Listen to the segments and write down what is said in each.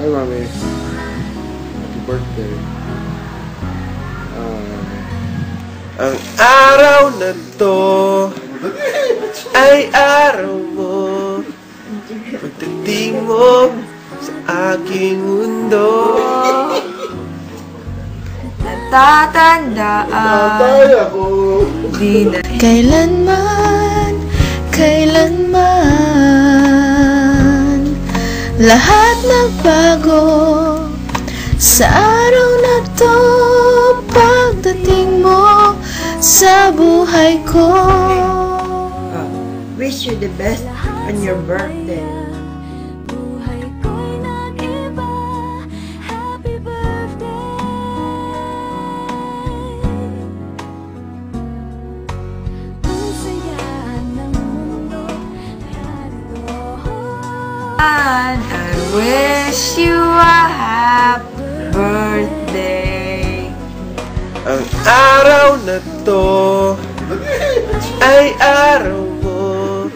Hi, Mami. Happy birthday. Ang araw na to ay araw mo. Pagdating mo sa aking mundo, natatandaan di na kailanman lahat nagbago sa araw na to. Pagdating mo sa buhay ko, wish you the best on your birthday. and I wish you a happy birthday. Ang araw na to ay araw mo.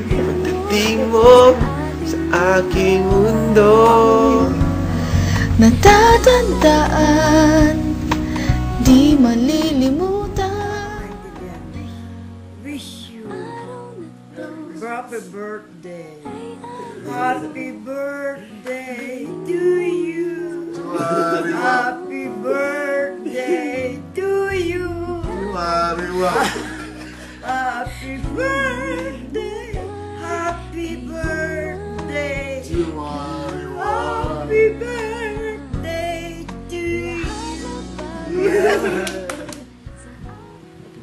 Pagdating mo sa aking mundo, natatandaan, di malilimutan. Wish you happy birthday. Happy birthday to you. Happy birthday to you. Happy birthday. Happy birthday. Happy birthday to you. happy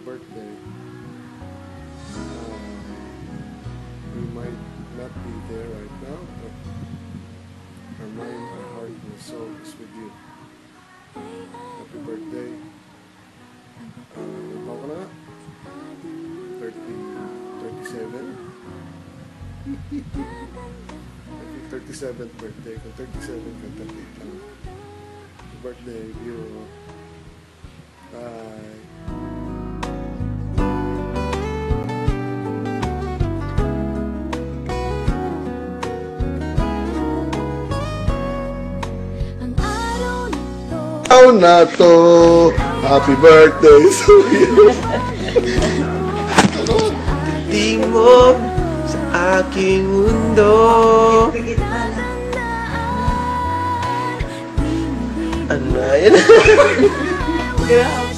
birthday. We might not be there right now, but our mind, our heart, and our soul is with you. Happy birthday. Ilan ka na? 37? Happy 37th birthday. Kung 37 ka, 38 lang. Happy birthday, Biro. Bye. Araw na to, happy birthday to you. Pagdating mo sa aking mundo, ano yan?